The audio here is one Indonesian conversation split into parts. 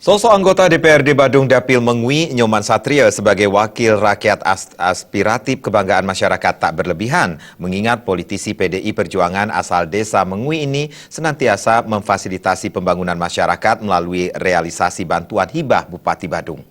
Sosok anggota DPRD Badung Dapil Mengwi, Nyoman Satria sebagai wakil rakyat aspiratif kebanggaan masyarakat tak berlebihan, mengingat politisi PDI Perjuangan asal desa Mengwi ini senantiasa memfasilitasi pembangunan masyarakat melalui realisasi bantuan hibah Bupati Badung.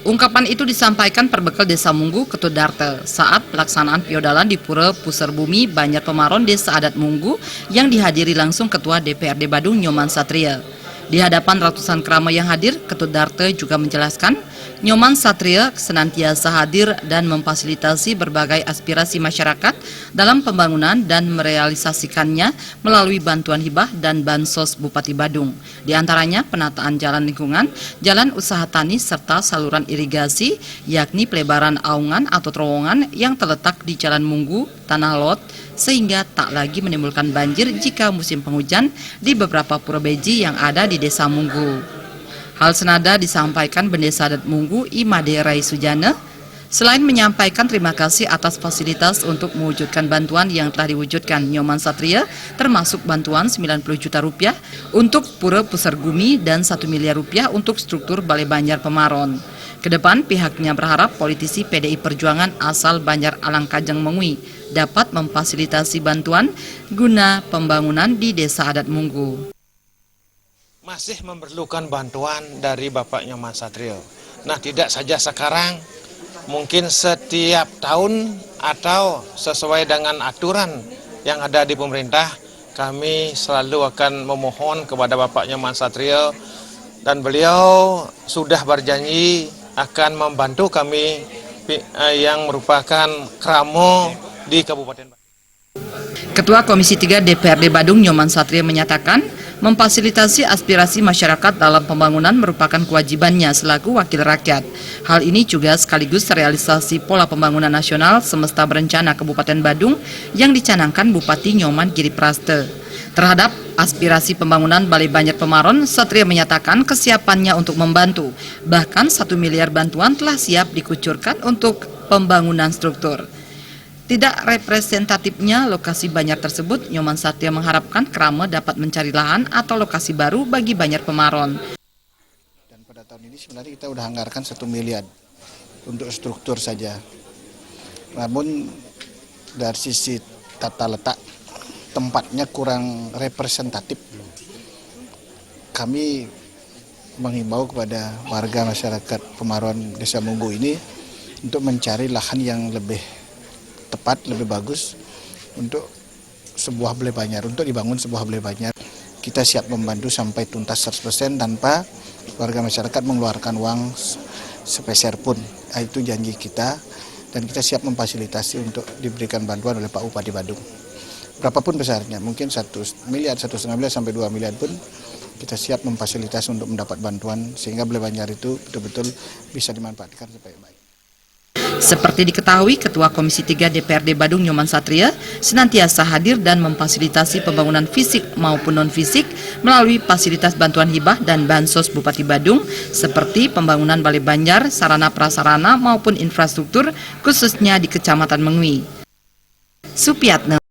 Ungkapan itu disampaikan perbekal Desa Munggu, Ketut Darte, saat pelaksanaan piodalan di Pura Pusar Bumi Banjar Pemaron Desa Adat Munggu yang dihadiri langsung Ketua DPRD Badung Nyoman Satria. Di hadapan ratusan kerama yang hadir, Ketut Darte juga menjelaskan Nyoman Satria senantiasa hadir dan memfasilitasi berbagai aspirasi masyarakat dalam pembangunan dan merealisasikannya melalui bantuan hibah dan bansos Bupati Badung. Di antaranya penataan jalan lingkungan, jalan usaha tani serta saluran irigasi, yakni pelebaran aungan atau terowongan yang terletak di Jalan Munggu, Tanah Lot, sehingga tak lagi menimbulkan banjir jika musim penghujan di beberapa pura beji yang ada di Desa Munggu. Hal senada disampaikan Bendesa Adat Munggu Imade Rai Sujana. Selain menyampaikan terima kasih atas fasilitas untuk mewujudkan bantuan yang telah diwujudkan Nyoman Satria, termasuk bantuan 90 juta rupiah untuk Pura Pusar Gumi dan 1 miliar rupiah untuk struktur Balai Banjar Pemaron. Kedepan pihaknya berharap politisi PDI Perjuangan asal Banjar Alang Kajang Mengwi dapat memfasilitasi bantuan guna pembangunan di Desa Adat Munggu. Masih memerlukan bantuan dari Bapak Nyoman Satrio. Nah, tidak saja sekarang, mungkin setiap tahun atau sesuai dengan aturan yang ada di pemerintah, kami selalu akan memohon kepada Bapak Nyoman Satrio dan beliau sudah berjanji akan membantu kami yang merupakan kramo di Kabupaten Badung. Ketua Komisi 3 DPRD Badung Nyoman Satria menyatakan memfasilitasi aspirasi masyarakat dalam pembangunan merupakan kewajibannya selaku wakil rakyat. Hal ini juga sekaligus realisasi pola pembangunan nasional semesta berencana Kabupaten Badung yang dicanangkan Bupati Nyoman Giripraste. Terhadap aspirasi pembangunan Balai Banjar Pemaron, Satria menyatakan kesiapannya untuk membantu. Bahkan 1 miliar bantuan telah siap dikucurkan untuk pembangunan struktur. Tidak representatifnya lokasi Banjar tersebut, Nyoman Satria mengharapkan Krama dapat mencari lahan atau lokasi baru bagi Banjar Pemaron. Dan pada tahun ini sebenarnya kita sudah anggarkan 1 miliar untuk struktur saja. Namun dari sisi tata letak tempatnya kurang representatif. Kami menghimbau kepada warga masyarakat Pemaron Desa Munggu ini untuk mencari lahan yang lebih tepat, lebih bagus untuk sebuah Balai Banjar, untuk dibangun sebuah Balai Banjar. Kita siap membantu sampai tuntas 100% tanpa warga masyarakat mengeluarkan uang sepeser pun. Itu janji kita dan kita siap memfasilitasi untuk diberikan bantuan oleh Pak Bupati Badung. Berapapun besarnya, mungkin 1 miliar, 1,5 miliar sampai 2 miliar pun kita siap memfasilitasi untuk mendapat bantuan sehingga Balai Banjar itu betul-betul bisa dimanfaatkan sebaik-baik. Seperti diketahui, Ketua Komisi 3 DPRD Badung Nyoman Satria senantiasa hadir dan memfasilitasi pembangunan fisik maupun non-fisik melalui fasilitas bantuan hibah dan bansos Bupati Badung seperti pembangunan Balai Banjar, sarana prasarana maupun infrastruktur khususnya di Kecamatan Mengwi. Supiatna